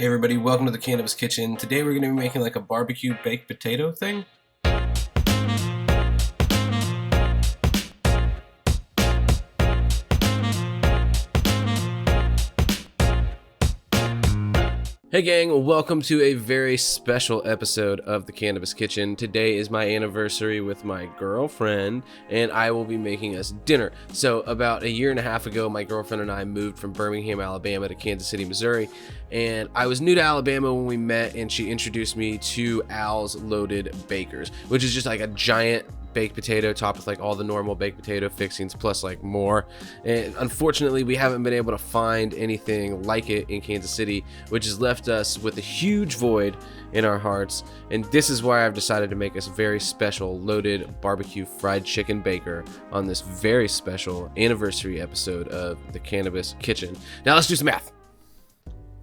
Hey everybody, welcome to the Cannabis Kitchen. Today we're going to be making like a barbecue baked potato thing. Hey gang, welcome to a very special episode of the Cannabis Kitchen. Today is my anniversary with my girlfriend and I will be making us dinner. So about a year and a half ago, my girlfriend and I moved from Birmingham, Alabama to Kansas City, Missouri. And I was new to Alabama when we met and she introduced me to Al's Loaded Bakers, which is just like a giant baked potato topped with like all the normal baked potato fixings plus like more. And unfortunately we haven't been able to find anything like it in Kansas City, which has left us with a huge void in our hearts. And this is why I've decided to make us a very special loaded barbecue fried chicken baker on this very special anniversary episode of the Cannabis Kitchen. Now let's do some math.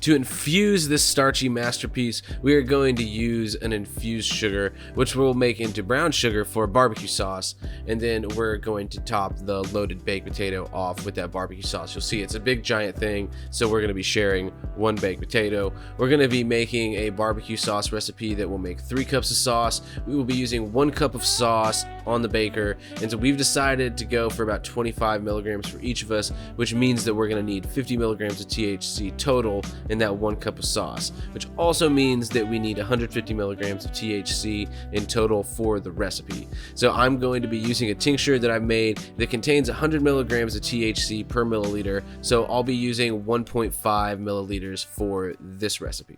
To infuse this starchy masterpiece, we are going to use an infused sugar, which we'll make into brown sugar for barbecue sauce, and then we're going to top the loaded baked potato off with that barbecue sauce. You'll see it's a big giant thing, so we're going to be sharing one baked potato. We're going to be making a barbecue sauce recipe that will make 3 cups of sauce. We will be using 1 cup of sauce on the baker, and so we've decided to go for about 25 milligrams for each of us, which means that we're going to need 50 milligrams of THC total in that 1 cup of sauce, which also means that we need 150 milligrams of THC in total for the recipe. So I'm going to be using a tincture that I've made that contains 100 milligrams of THC per milliliter, so I'll be using 1.5 milliliters for this recipe.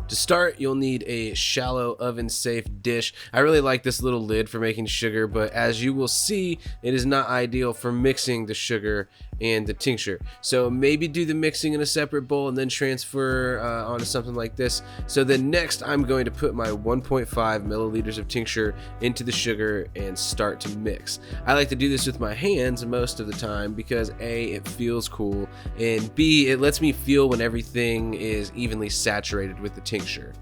To start, you'll need a shallow oven-safe dish. I really like this little lid for making sugar, but as you will see, it is not ideal for mixing the sugar and the tincture. So maybe do the mixing in a separate bowl and then transfer onto something like this. So then next, I'm going to put my 1.5 milliliters of tincture into the sugar and start to mix. I like to do this with my hands most of the time because A, it feels cool, and B, it lets me feel when everything is evenly saturated with the tincture.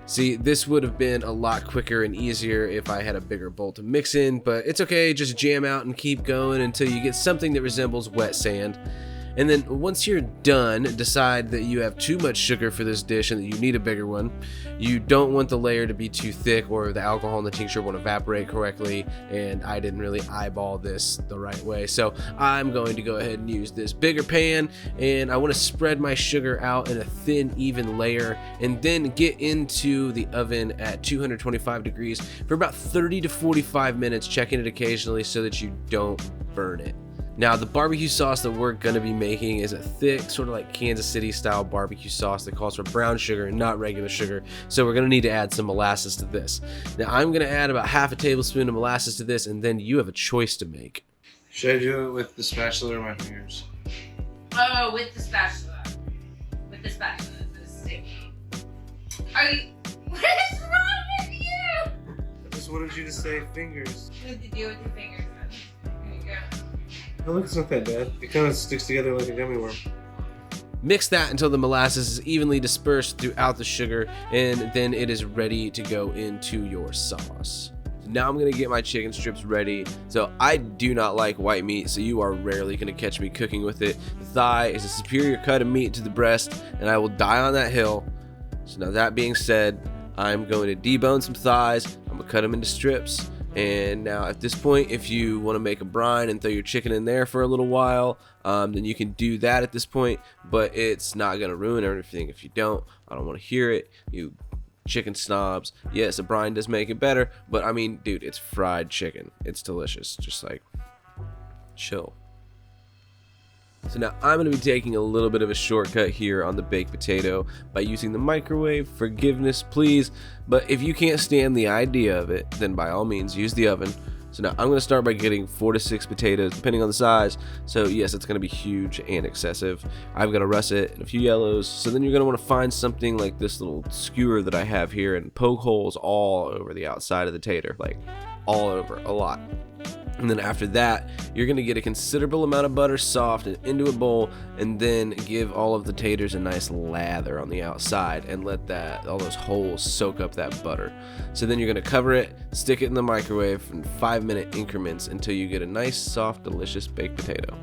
See, this would have been a lot quicker and easier if I had a bigger bowl to mix in, but it's okay, just jam out and keep going until you get something that resembles wet sand. And then once you're done, decide that you have too much sugar for this dish and that you need a bigger one. You don't want the layer to be too thick or the alcohol in the tincture won't evaporate correctly, and I didn't really eyeball this the right way. So I'm going to go ahead and use this bigger pan, and I want to spread my sugar out in a thin, even layer, and then get into the oven at 225 degrees for about 30 to 45 minutes, checking it occasionally so that you don't burn it. Now, the barbecue sauce that we're going to be making is a thick, sort of like Kansas City style barbecue sauce that calls for brown sugar and not regular sugar. So we're going to need to add some molasses to this. Now, I'm going to add about half a tablespoon of molasses to this, and then you have a choice to make. Should I do it with the spatula or my fingers? Oh, with the spatula. With the spatula. It's sticky. Are you... What is wrong with you? I just wanted you to say fingers. You have to do it with your fingers then. There you go. Oh, look, it's not that bad. It kind of sticks together like a gummy worm. Mix that until the molasses is evenly dispersed throughout the sugar, and then it is ready to go into your sauce. Now I'm going to get my chicken strips ready. So I do not like white meat, so you are rarely going to catch me cooking with it. The thigh is a superior cut of meat to the breast, and I will die on that hill. So now that being said, I'm going to debone some thighs. I'm going to cut them into strips. And now at this point, if you want to make a brine and throw your chicken in there for a little while, then you can do that at this point, but it's not going to ruin everything if you don't. I don't want to hear it, you chicken snobs. Yes, a brine does make it better, but I mean, dude, it's fried chicken. It's delicious. Just like, chill. So now I'm going to be taking a little bit of a shortcut here on the baked potato by using the microwave. Forgiveness, please. But if you can't stand the idea of it, then by all means use the oven. So now I'm going to start by getting 4 to 6 potatoes, depending on the size. So yes, it's going to be huge and excessive. I've got a russet and a few yellows. So then you're going to want to find something like this little skewer that I have here and poke holes all over the outside of the tater, like all over, a lot. And then after that, you're going to get a considerable amount of butter soft and into a bowl, and then give all of the taters a nice lather on the outside and let all those holes soak up that butter. So then you're going to cover it, stick it in the microwave in 5-minute increments until you get a nice, soft, delicious baked potato.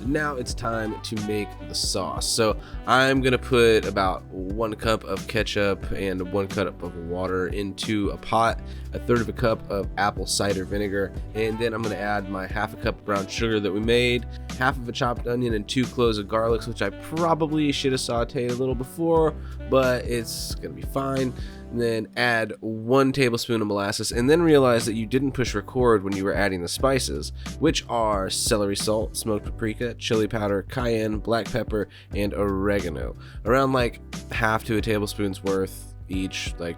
Now it's time to make the sauce. So I'm gonna put about 1 cup of ketchup and 1 cup of water into a pot, 1/3 of a cup of apple cider vinegar, and then I'm gonna add my 1/2 cup of brown sugar that we made, 1/2 of a chopped onion, and 2 cloves of garlic, which I probably should have sauteed a little before, but it's gonna be fine. And then add 1 tablespoon of molasses, and then realize that you didn't push record when you were adding the spices, which are celery salt, smoked paprika, chili powder, cayenne, black pepper, and oregano. Around like 1/2 to a tablespoon's worth each. Like,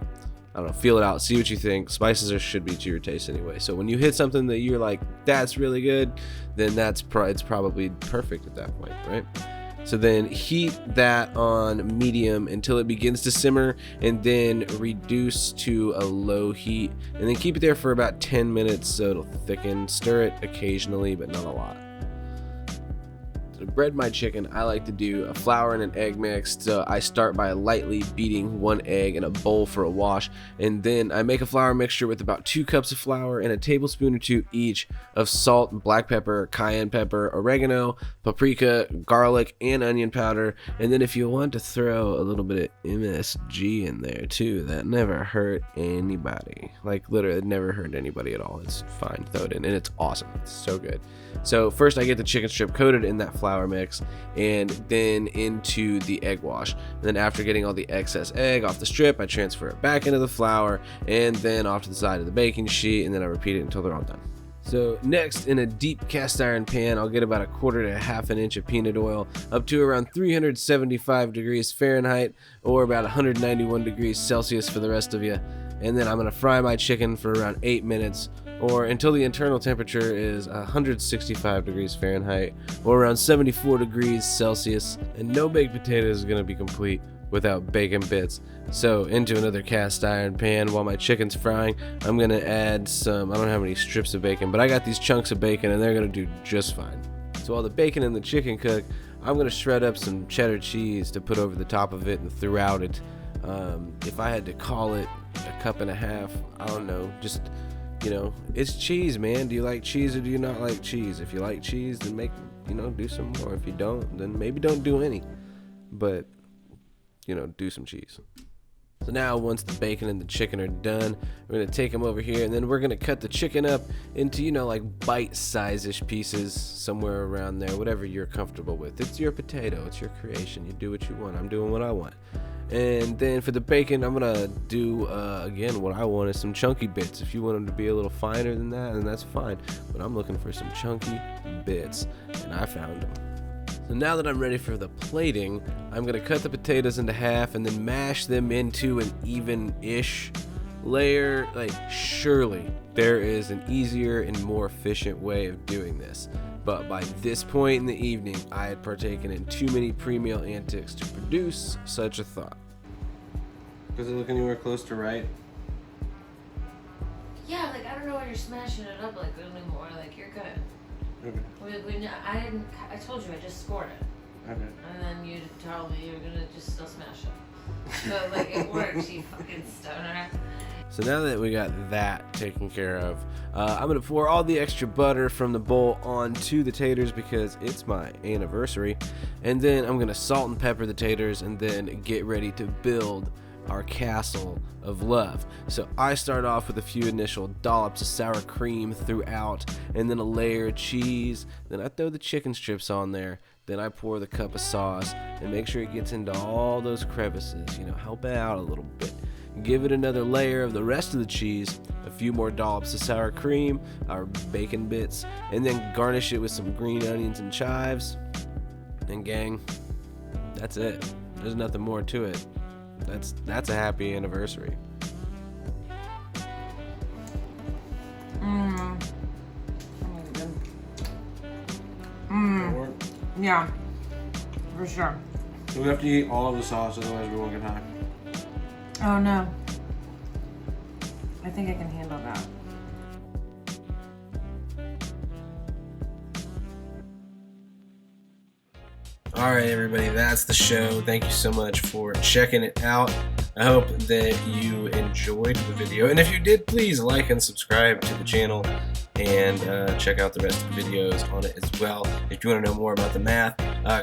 I don't know, feel it out, see what you think. Spices should be to your taste anyway. So when you hit something that you're like, that's really good, then it's probably perfect at that point, right? So then heat that on medium until it begins to simmer, and then reduce to a low heat, and then keep it there for about 10 minutes so it'll thicken. Stir it occasionally, but not a lot. To bread my chicken, I like to do a flour and an egg mix. So I start by lightly beating 1 egg in a bowl for a wash, and then I make a flour mixture with about 2 cups of flour and a tablespoon or 2 each of salt, black pepper, cayenne pepper, oregano, paprika, garlic, and onion powder. And then if you want to throw a little bit of MSG in there too, that never hurt anybody. Like, literally, it never hurt anybody at all. It's fine, throw it in, and it's awesome. It's so good. So first I get the chicken strip coated in that flour mix, and then into the egg wash. And then after getting all the excess egg off the strip, I transfer it back into the flour, and then off to the side of the baking sheet, and then I repeat it until they're all done. So next, in a deep cast iron pan, I'll get about 1/4 to 1/2 inch of peanut oil up to around 375 degrees Fahrenheit, or about 191 degrees Celsius for the rest of you. And then I'm gonna fry my chicken for around 8 minutes, or until the internal temperature is 165 degrees Fahrenheit, or around 74 degrees Celsius. And no baked potato is gonna be complete without bacon bits. So into another cast iron pan, while my chicken's frying, I'm gonna add some, I don't have any strips of bacon, but I got these chunks of bacon and they're gonna do just fine. So while the bacon and the chicken cook, I'm gonna shred up some cheddar cheese to put over the top of it and throughout it. If I had to call it 1.5 cups, I don't know, just, you know, it's cheese, man. Do you like cheese or do you not like cheese? If you like cheese, then do some more. If you don't, then maybe don't do any. But, do some cheese. So now once the bacon and the chicken are done, we're going to take them over here, and then we're going to cut the chicken up into, like bite-size-ish pieces, somewhere around there, whatever you're comfortable with. It's your potato. It's your creation. You do what you want. I'm doing what I want. And then for the bacon, I'm going to do, again, what I want is some chunky bits. If you want them to be a little finer than that, then that's fine. But I'm looking for some chunky bits, and I found them. So now that I'm ready for the plating, I'm going to cut the potatoes into half and then mash them into an even-ish layer. Like, surely there is an easier and more efficient way of doing this. But by this point in the evening, I had partaken in too many pre-meal antics to produce such a thought. Does it look anywhere close to right? Yeah, like, I don't know why you're smashing it up like anymore. Like, you're good. Okay. I told you I just scored it. Okay. And then you told me you were gonna just still smash it. So, like, it works, you fucking stoner. So now that we got that taken care of, I'm going to pour all the extra butter from the bowl onto the taters because it's my anniversary. And then I'm going to salt and pepper the taters and then get ready to build our castle of love. So I start off with a few initial dollops of sour cream throughout, and then a layer of cheese. Then I throw the chicken strips on there. Then I pour the cup of sauce and make sure it gets into all those crevices, help it out a little bit. Give it another layer of the rest of the cheese, a few more dollops of sour cream, our bacon bits, and then garnish it with some green onions and chives. And gang, that's it. There's nothing more to it. That's a happy anniversary. Yeah, for sure. So we have to eat all of the sauce, otherwise we won't get high. Oh no. I think I can handle that. Alright everybody, that's the show. Thank you so much for checking it out. I hope that you enjoyed the video. And if you did, please like and subscribe to the channel. and check out the rest of the videos on it as well if you want to know more about the math.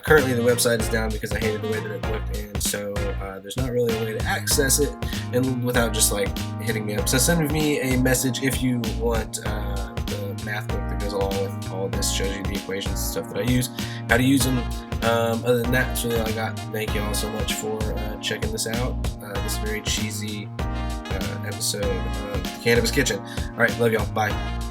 Currently the website is down because I hated the way that it looked, and so there's not really a way to access it and without just like hitting me up. So send me a message if you want the math book that goes along with all of this, shows you the equations and stuff that I use, how to use them. Other than that, that's really all I got. Thank you all so much for checking this out. This very cheesy episode of the Cannabis Kitchen. All right, love y'all. Bye.